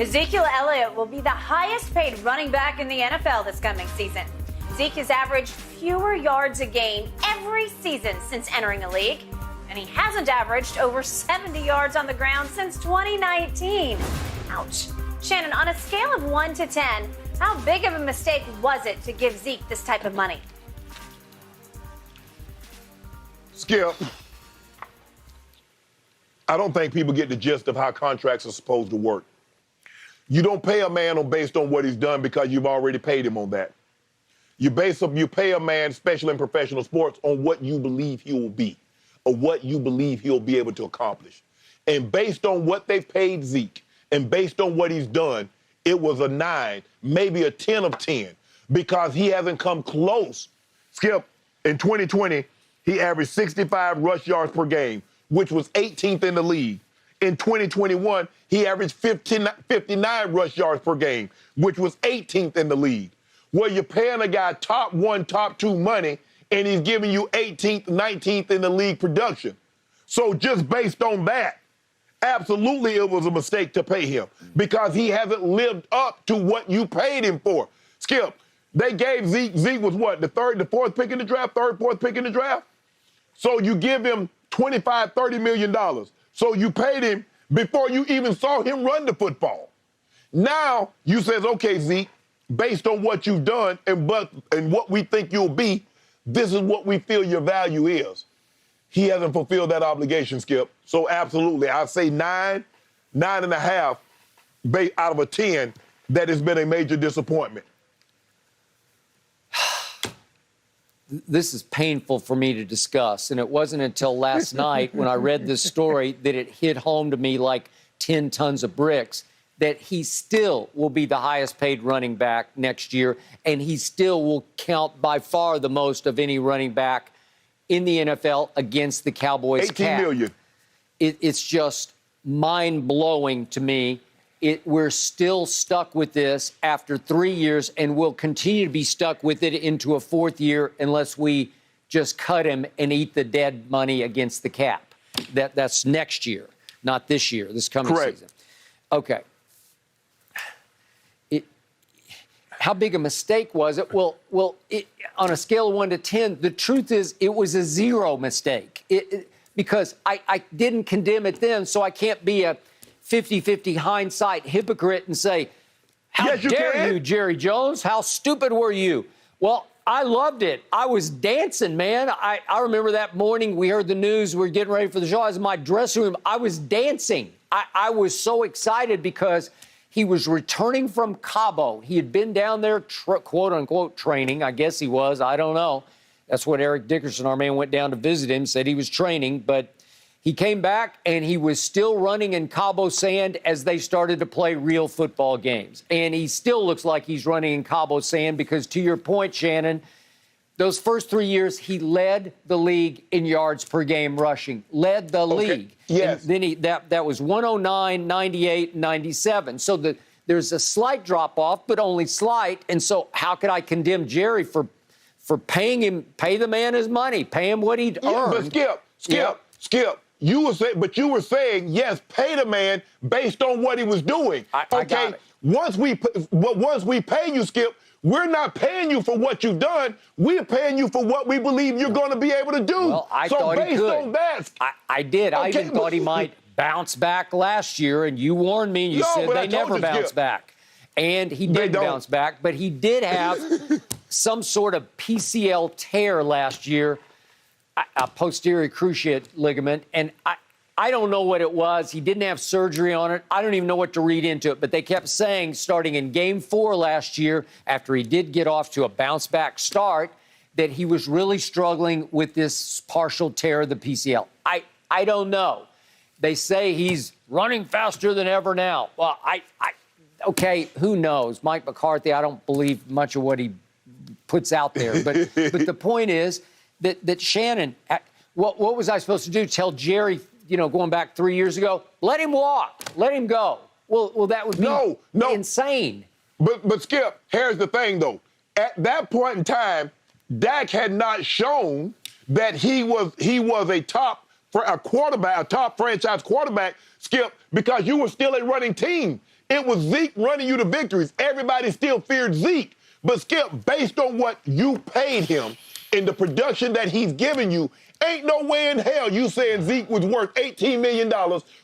Ezekiel Elliott will be the highest paid running back in the NFL this coming season. Zeke has averaged fewer yards a game every season since entering the league, and he hasn't averaged over 70 yards on the ground since 2019. Ouch. Shannon, on a scale of 1 to 10, how big of a mistake was it to give Zeke this type of money? Skip, I don't think people get the gist of how contracts are supposed to work. You don't pay a man based on what he's done because you've already paid him on that. You pay a man, especially in professional sports, on what you believe he will be or what you believe he'll be able to accomplish. And based on what they've paid Zeke and based on what he's done, it was a 9, maybe a 10 of 10 because he hasn't come close. Skip, in 2020, he averaged 65 rush yards per game, which was 18th in the league. In 2021, he averaged 59 rush yards per game, which was 18th in the league. Well, you're paying a guy top 1, top 2 money, and he's giving you 18th, 19th in the league production. So just based on that, absolutely it was a mistake to pay him because he hasn't lived up to what you paid him for. Skip, they gave Zeke was what, the fourth pick in the draft, fourth pick in the draft? So you give him $25, $30 million. So you paid him before you even saw him run the football. Now you says, okay, Zeke, based on what you've done and what we think you'll be, this is what we feel your value is. He hasn't fulfilled that obligation, Skip. So absolutely, I'd say 9, 9.5 out of a 10 that has been a major disappointment. This is painful for me to discuss, and it wasn't until last night when I read this story that it hit home to me like 10 tons of bricks that he still will be the highest paid running back next year, and he still will count by far the most of any running back in the NFL against the Cowboys' cap. 18 million. It's just mind-blowing to me. We're still stuck with this after 3 years, and we'll continue to be stuck with it into a 4th year unless we just cut him and eat the dead money against the cap. That's next year, not this year, this coming season. Okay. How big a mistake was it? Well, on a scale of 1 to 10, the truth is it was a 0 mistake because I didn't condemn it then, so I can't be a 50-50 hindsight hypocrite and say, how dare you, Jerry Jones? How stupid were you? Well, I loved it. I was dancing, man. I remember that morning we heard the news. We were getting ready for the show. I was in my dressing room. I was dancing. I was so excited because he was returning from Cabo. He had been down there, quote-unquote, training. I guess he was. I don't know. That's what Eric Dickerson, our man, went down to visit him, said he was training. But he came back, and he was still running in Cabo Sand as they started to play real football games. And he still looks like he's running in Cabo Sand because, to your point, Shannon, those first 3 years, he led the league in yards per game rushing. Led the league. Yes. And then that was 109, 98, 97. So there's a slight drop-off, but only slight. And so how could I condemn Jerry for paying him, pay the man his money, pay him what he'd earned? But Skip. You were saying, yes, pay the man based on what he was doing. I got it. Once we pay you, Skip, we're not paying you for what you've done. We're paying you for what we believe you're going to be able to do. Well, I thought he could. So based on that, I did. I even thought he might bounce back last year, and you warned me, and you said they never bounce back. And he did bounce back, but he did have some sort of PCL tear last year, a posterior cruciate ligament, and I don't know what it was. He didn't have surgery on it. I don't even know what to read into it, but they kept saying starting in Game 4 last year, after he did get off to a bounce-back start, that he was really struggling with this partial tear of the PCL. I don't know. They say he's running faster than ever now. Well, okay, who knows? Mike McCarthy, I don't believe much of what he puts out there, but the point is that Shannon, what was I supposed to do? Tell Jerry, going back 3 years ago, let him walk, let him go. Well, that would be insane. But Skip, here's the thing, though. At that point in time, Dak had not shown that he was a top franchise quarterback, Skip, because you were still a running team. It was Zeke running you to victories. Everybody still feared Zeke. But Skip, based on what you paid him and the production that he's giving you, ain't no way in hell you saying Zeke was worth $18 million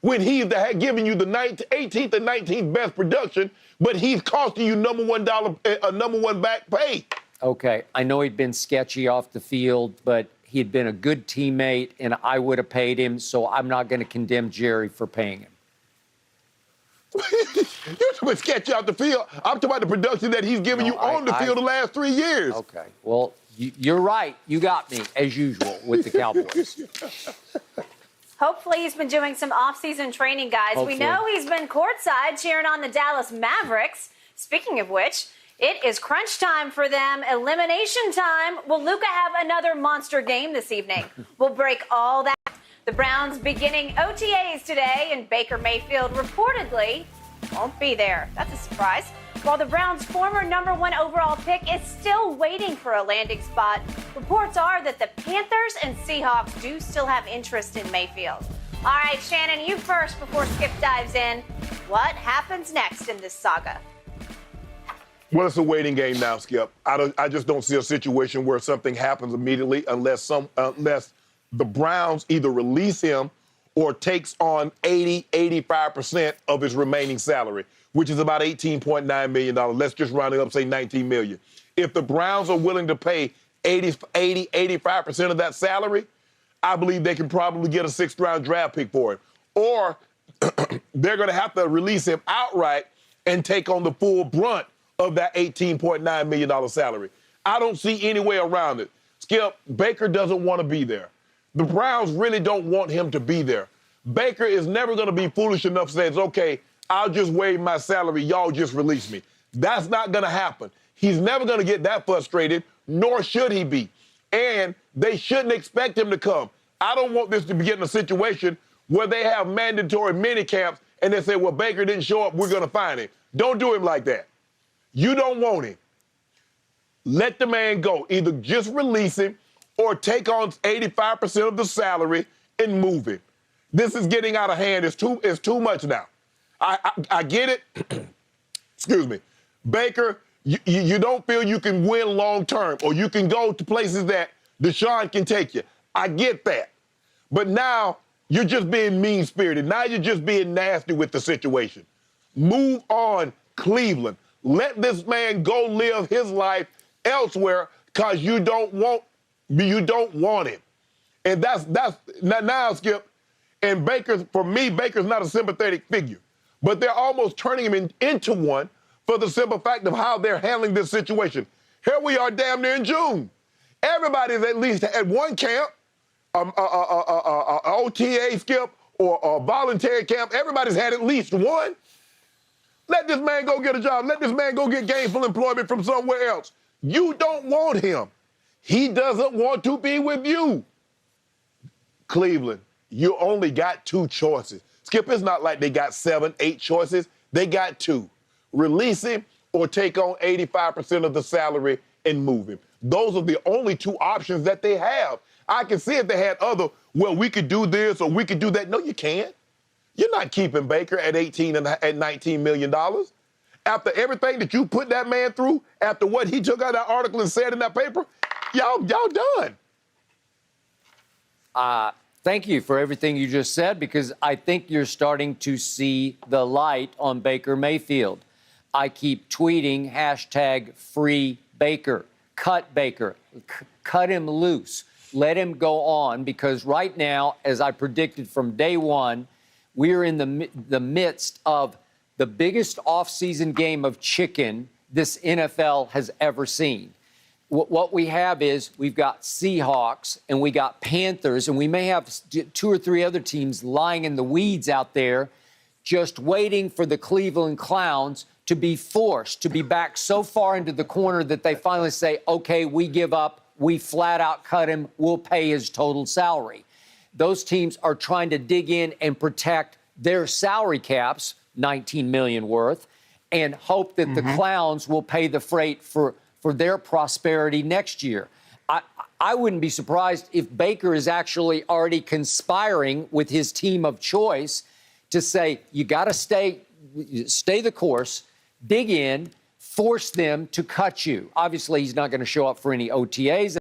when he's giving you the 18th and 19th best production, but he's costing you number one back pay. Okay, I know he'd been sketchy off the field, but he had been a good teammate, and I would have paid him, so I'm not going to condemn Jerry for paying him. You're talking about sketchy out the field. I'm talking about the production that he's giving you on the field the last 3 years. Okay, well, you're right. You got me, as usual, with the Cowboys. Hopefully he's been doing some off-season training, guys. Hopefully. We know he's been courtside cheering on the Dallas Mavericks. Speaking of which, it is crunch time for them, elimination time. Will Luka have another monster game this evening? We'll break all that. The Browns beginning OTAs today, and Baker Mayfield reportedly won't be there. That's a surprise. While the Browns' former #1 overall pick is still waiting for a landing spot, reports are that the Panthers and Seahawks do still have interest in Mayfield. All right, Shannon, you first before Skip dives in. What happens next in this saga? Well, it's a waiting game now, Skip. I just don't see a situation where something happens immediately unless the Browns either release him or takes on 85% of his remaining salary, which is about $18.9 million. Let's just round it up, say $19 million. If the Browns are willing to pay 85% of that salary, I believe they can probably get a 6th-round draft pick for him. Or they're going to have to release him outright and take on the full brunt of that $18.9 million salary. I don't see any way around it. Skip, Baker doesn't want to be there. The Browns really don't want him to be there. Baker is never going to be foolish enough to say, it's okay, I'll just waive my salary, y'all just release me. That's not going to happen. He's never going to get that frustrated, nor should he be. And they shouldn't expect him to come. I don't want this to be getting a situation where they have mandatory mini camps and they say, well, Baker didn't show up, we're going to fine him. Don't do him like that. You don't want him. Let the man go. Either just release him or take on 85% of the salary and move him. This is getting out of hand. It's too much now. I get it. Excuse me. Baker, you don't feel you can win long term or you can go to places that Deshaun can take you. I get that. But now you're just being mean-spirited. Now you're just being nasty with the situation. Move on, Cleveland. Let this man go live his life elsewhere because you don't want him. And that's now, Skip. And for me, Baker's not a sympathetic figure. But they're almost turning him into one for the simple fact of how they're handling this situation. Here we are damn near in June. Everybody's at least at one camp, OTA, Skip, or a voluntary camp. Everybody's had at least one. Let this man go get a job. Let this man go get gainful employment from somewhere else. You don't want him. He doesn't want to be with you. Cleveland, you only got 2 choices. Skip, it's not like they got 7, 8 choices. They got 2. Release him or take on 85% of the salary and move him. Those are the only 2 options that they have. I can see if they had other, well, we could do this or we could do that. No, you can't. You're not keeping Baker at $18 and $19 million. After everything that you put that man through, after what he took out of that article and said in that paper, y'all done. Thank you for everything you just said, because I think you're starting to see the light on Baker Mayfield. I keep tweeting #FreeBaker, cut Baker, cut him loose, let him go on, because right now, as I predicted from day one, we're in the midst of the biggest offseason game of chicken this NFL has ever seen. What we have is we've got Seahawks and we got Panthers, and we may have 2 or 3 other teams lying in the weeds out there just waiting for the Cleveland Clowns to be forced to be back so far into the corner that they finally say, okay, we give up, we flat out cut him, we'll pay his total salary. Those teams are trying to dig in and protect their salary caps, $19 million worth, and hope that the Clowns will pay the freight for their prosperity next year. I wouldn't be surprised if Baker is actually already conspiring with his team of choice to say, you got to stay stay the course, dig in, force them to cut you. Obviously, he's not going to show up for any OTAs.